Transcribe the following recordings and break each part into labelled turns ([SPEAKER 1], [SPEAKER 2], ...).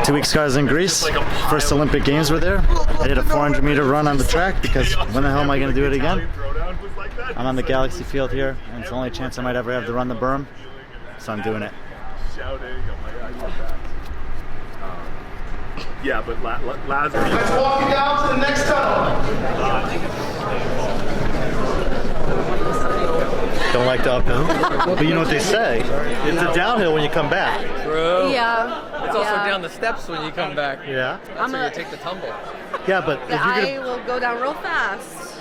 [SPEAKER 1] 2 weeks ago I was in Greece. First Olympic Games were there. I did a 400-meter run on the track because when the hell am I going to do it again? I'm on the Galaxy field here, and it's the only chance I might ever have to run the berm, so I'm doing it.
[SPEAKER 2] Yeah, but Lazarus.
[SPEAKER 3] Let's walk you down to the next tunnel.
[SPEAKER 1] Don't like the uphill. But you know what they say? It's a downhill when you come back.
[SPEAKER 4] Bro.
[SPEAKER 5] Yeah.
[SPEAKER 4] It's also down the steps when you come back.
[SPEAKER 1] Yeah?
[SPEAKER 4] That's where you take the tumble.
[SPEAKER 1] Yeah, but if you're
[SPEAKER 5] I will go down real fast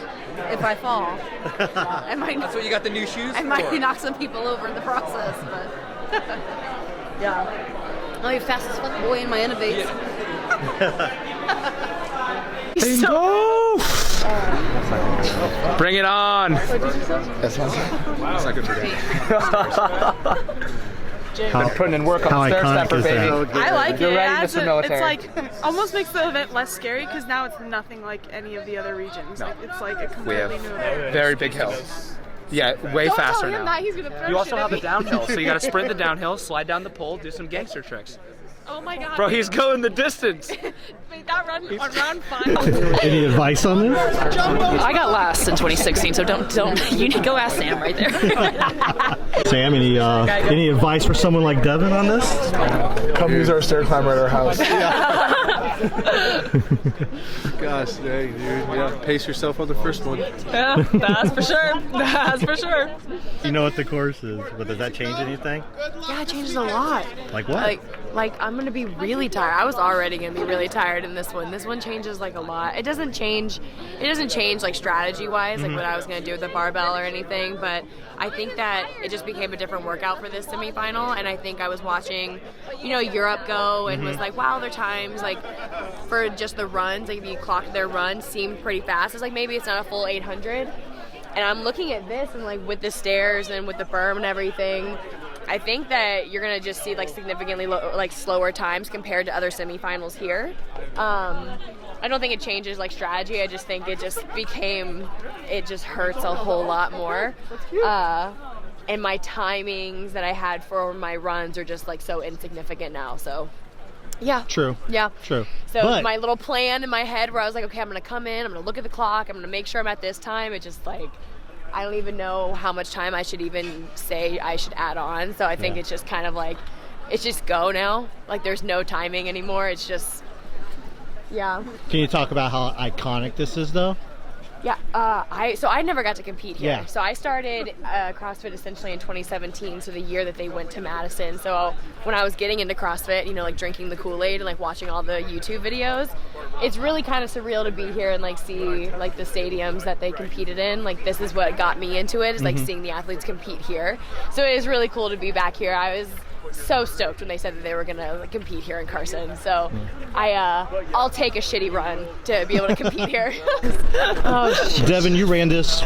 [SPEAKER 5] if I fall.
[SPEAKER 4] That's what you got the new shoes
[SPEAKER 5] I
[SPEAKER 4] for.
[SPEAKER 5] might knock some people over in the process, but yeah. I'll be fastest fucking boy in my innovates.
[SPEAKER 4] Bring it on.
[SPEAKER 2] That's not good for
[SPEAKER 4] Been putting in work on the stair stepper, baby.
[SPEAKER 6] I like
[SPEAKER 4] You're
[SPEAKER 6] it.
[SPEAKER 4] ready, Mr. Military.
[SPEAKER 6] It's like almost makes the event less scary because now it's nothing like any of the other regions. Like, it's like a
[SPEAKER 4] We have
[SPEAKER 6] completely new event.
[SPEAKER 4] very big hills. Yeah, way faster now.
[SPEAKER 5] He's gonna throw
[SPEAKER 4] You also
[SPEAKER 5] shit
[SPEAKER 4] have
[SPEAKER 5] at
[SPEAKER 4] the
[SPEAKER 5] me.
[SPEAKER 4] downhill, so you gotta sprint the downhill, slide down the pole, do some gangster tricks.
[SPEAKER 6] Oh my god.
[SPEAKER 4] Bro, he's going the distance.
[SPEAKER 6] Wait, that run on round 5.
[SPEAKER 1] Any advice on this?
[SPEAKER 7] I got last in 2016, so don't you go ask Sam right there.
[SPEAKER 1] Sam, any advice for someone like Devin on this?
[SPEAKER 2] Come use our stair climber at our house. Gosh dang, dude. Yeah, pace yourself on the first one.
[SPEAKER 6] Yeah, that's for sure. That's for sure.
[SPEAKER 1] You know what the course is, but does that change anything?
[SPEAKER 7] Yeah, it changes a lot.
[SPEAKER 1] Like what?
[SPEAKER 7] Like I'm gonna be really tired. I was already gonna be really tired in this one. This one changes like a lot. It doesn't change like strategy wise, like what I was gonna do with the barbell or anything, but I think that it just became a different workout for this semifinal, and I think I was watching, Europe go and was like, wow, their times, like for just the runs, like if you clocked their runs, seemed pretty fast. It's like maybe it's not a full 800, and I'm looking at this and like with the stairs and with the berm and everything, I think that you're gonna just see like significantly slower times compared to other semifinals here. I don't think it changes like strategy. I just think it just hurts a whole lot more. And my timings that I had for my runs are just like so insignificant now. So yeah.
[SPEAKER 1] True.
[SPEAKER 7] Yeah.
[SPEAKER 1] True.
[SPEAKER 7] So
[SPEAKER 1] but
[SPEAKER 7] my little plan in my head where I was like, okay, I'm gonna come in, I'm gonna look at the clock, I'm gonna make sure I'm at this time. It just like, I don't even know how much time I should even say I should add on. So I think it's just kind of like, it's just go now. Like there's no timing anymore. It's just, yeah.
[SPEAKER 1] Can you talk about how iconic this is though?
[SPEAKER 7] Yeah, I never got to compete here.
[SPEAKER 1] Yeah.
[SPEAKER 7] So I started CrossFit essentially in 2017, so the year that they went to Madison. So when I was getting into CrossFit, like drinking the Kool-Aid and like watching all the YouTube videos, it's really kind of surreal to be here and like see like the stadiums that they competed in. Like this is what got me into it, is like seeing the athletes compete here. So it is really cool to be back here. I was so stoked when they said that they were gonna compete here in Carson. So I'll take a shitty run to be able to compete here.
[SPEAKER 1] Devin, you ran this,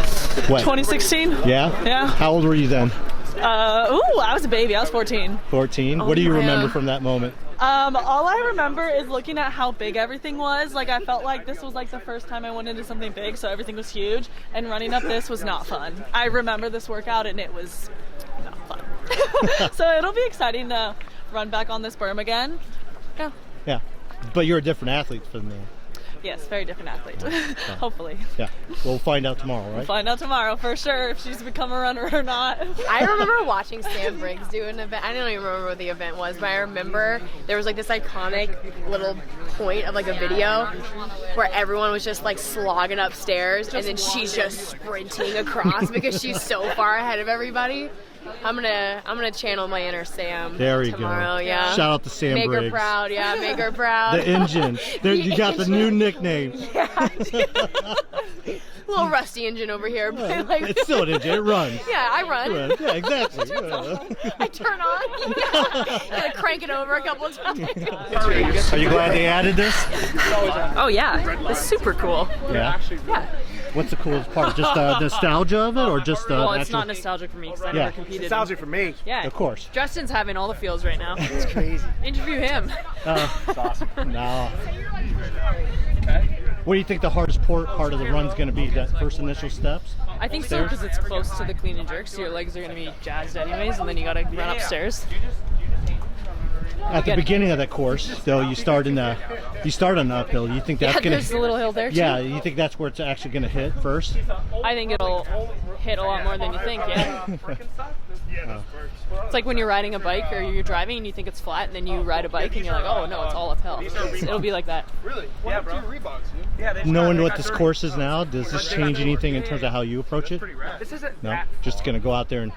[SPEAKER 1] what?
[SPEAKER 6] 2016?
[SPEAKER 1] Yeah?
[SPEAKER 6] Yeah.
[SPEAKER 1] How old were you then?
[SPEAKER 6] I was a baby. I was 14.
[SPEAKER 1] 14? What do you remember from that moment?
[SPEAKER 6] All I remember is looking at how big everything was. Like I felt like this was like the first time I went into something big, so everything was huge, and running up this was not fun. I remember this workout and it was not fun. So it'll be exciting to run back on this berm again. Yeah.
[SPEAKER 1] Yeah. But you're a different athlete from me.
[SPEAKER 6] Yes, very different athlete. Hopefully.
[SPEAKER 1] Yeah. We'll find out tomorrow, right?
[SPEAKER 6] We'll find out tomorrow for sure if she's become a runner or not.
[SPEAKER 7] I remember watching Sam Briggs do an event. I don't even remember what the event was, but I remember there was like this iconic little point of like a video where everyone was just like slogging upstairs and then she's just sprinting across because she's so far ahead of everybody. I'm gonna channel my inner Sam tomorrow. Yeah.
[SPEAKER 1] Shout out to Sam
[SPEAKER 7] Make
[SPEAKER 1] Briggs.
[SPEAKER 7] her proud. Yeah, make her proud.
[SPEAKER 1] The engine. There, you got the new nickname.
[SPEAKER 7] Yeah. Little rusty engine over here. But like,
[SPEAKER 1] it's still an engine. It runs.
[SPEAKER 7] Yeah, I run.
[SPEAKER 1] Yeah, exactly.
[SPEAKER 7] I turn on. Gotta crank it over a couple of times.
[SPEAKER 1] Are you glad they added this?
[SPEAKER 7] Oh yeah, it's super cool.
[SPEAKER 1] Yeah.
[SPEAKER 7] Yeah.
[SPEAKER 1] What's the coolest part? Just the nostalgia of it, or just the?
[SPEAKER 6] Well, it's not nostalgic for me because I never competed.
[SPEAKER 2] Nostalgic for me.
[SPEAKER 6] Yeah.
[SPEAKER 1] Of course.
[SPEAKER 6] Justin's having all the feels right now.
[SPEAKER 1] It's crazy.
[SPEAKER 6] Interview him.
[SPEAKER 2] It's awesome.
[SPEAKER 1] No. What do you think the hardest part of the run's going to be? That first initial steps?
[SPEAKER 6] I think so because it's close to the clean and jerk, so your legs are going to be jazzed anyways, and then you got to run upstairs.
[SPEAKER 8] At the beginning of that course, though, you start on the uphill. You think that's gonna?
[SPEAKER 6] There's a little hill there too.
[SPEAKER 8] Yeah, you think that's where it's actually gonna hit first?
[SPEAKER 6] I think it'll hit a lot more than you think. Yeah. It's like when you're riding a bike or you're driving and you think it's flat, and then you ride a bike and you're like, oh no, it's all uphill. It'll be like that.
[SPEAKER 3] Really? Yeah, bro.
[SPEAKER 8] Knowing what this course is now, does this change anything in terms of how you approach it? No, just gonna go out there and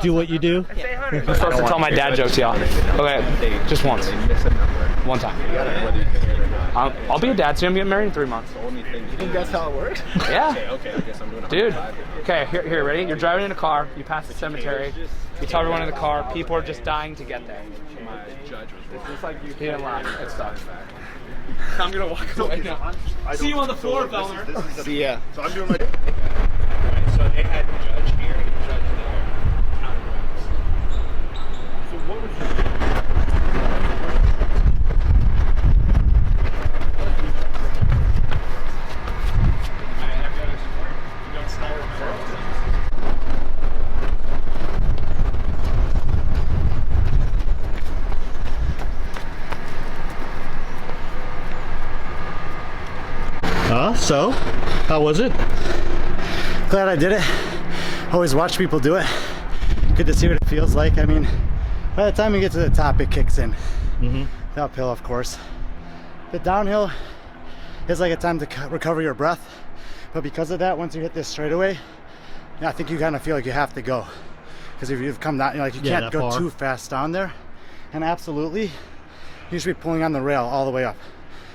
[SPEAKER 8] do what you do.
[SPEAKER 4] I'm supposed to tell my dad jokes, y'all. Okay, just once. One time. I'll be a dad soon. I'm getting married in 3 months.
[SPEAKER 2] You think that's how it works?
[SPEAKER 4] Yeah. Dude. Okay, here, ready? You're driving in a car. You pass the cemetery. You tell everyone in the car. People are just dying to get there. It's just like you didn't laugh. It sucks. I'm gonna walk away now. See you on the floor, Belmer.
[SPEAKER 2] See ya.
[SPEAKER 3] So I'm doing my...
[SPEAKER 4] So they had judge here and judge there.
[SPEAKER 3] So what was
[SPEAKER 8] So, how was it?
[SPEAKER 1] Glad I did it. Always watch people do it. Good to see what it feels like. I mean, by the time you get to the top, it kicks in. The uphill, of course. The downhill is like a time to recover your breath. But because of that, once you hit this straightaway, I think you kind of feel like you have to go. Because if you've come down, you can't go too fast down there. And absolutely, you should be pulling on the rail all the way up.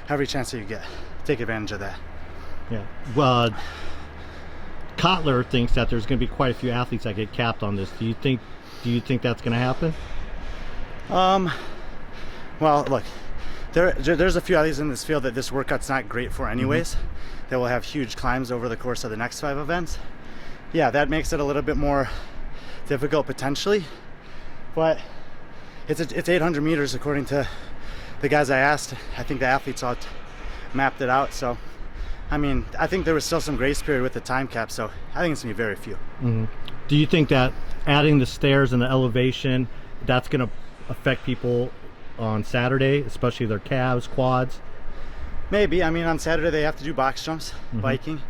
[SPEAKER 1] Every chance that you get. Take advantage of that.
[SPEAKER 8] Yeah. Well, Kotler thinks that there's going to be quite a few athletes that get capped on this. Do you think that's going to happen?
[SPEAKER 1] Well, look, there's a few athletes in this field that this workout's not great for anyways. That will have huge climbs over the course of the next 5 events. Yeah, that makes it a little bit more difficult potentially, but it's 800 meters according to the guys I asked. I think the athletes all mapped it out. So, I mean, I think there was still some grace period with the time cap, so I think it's gonna be very few.
[SPEAKER 8] Do you think that adding the stairs and the elevation, that's gonna affect people on Saturday, especially their calves, quads?
[SPEAKER 1] Maybe. I mean, on Saturday they have to do box jumps, biking,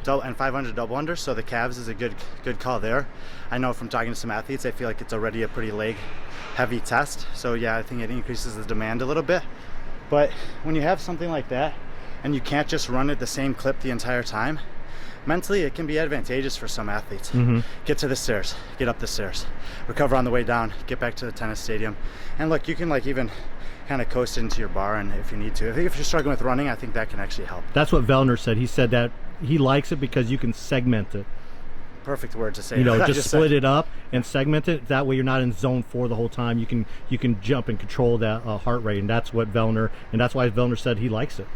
[SPEAKER 1] and 500 double unders, so the calves is a good call there. I know from talking to some athletes, I feel like it's already a pretty leg heavy test, so yeah, I think it increases the demand a little bit. But when you have something like that and you can't just run at the same clip the entire time, mentally it can be advantageous for some athletes. Get to the stairs, get up the stairs, recover on the way down, get back to the tennis stadium, and look, you can like even kind of coast into your bar, and if you need to. If you're struggling with running, I think that can actually help.
[SPEAKER 8] That's what Vellner said. He said that he likes it because you can segment it.
[SPEAKER 1] Perfect word to say.
[SPEAKER 8] You know, just split it up and segment it. That way you're not in zone 4 the whole time. You can jump and control that heart rate, and that's what Vellner, and that's why Vellner said he likes it.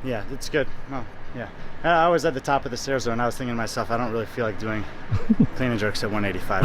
[SPEAKER 1] Yeah, it's good. Well, yeah. I was at the top of the stairs though, and I was thinking to myself, I don't really feel like doing clean and jerks at 185.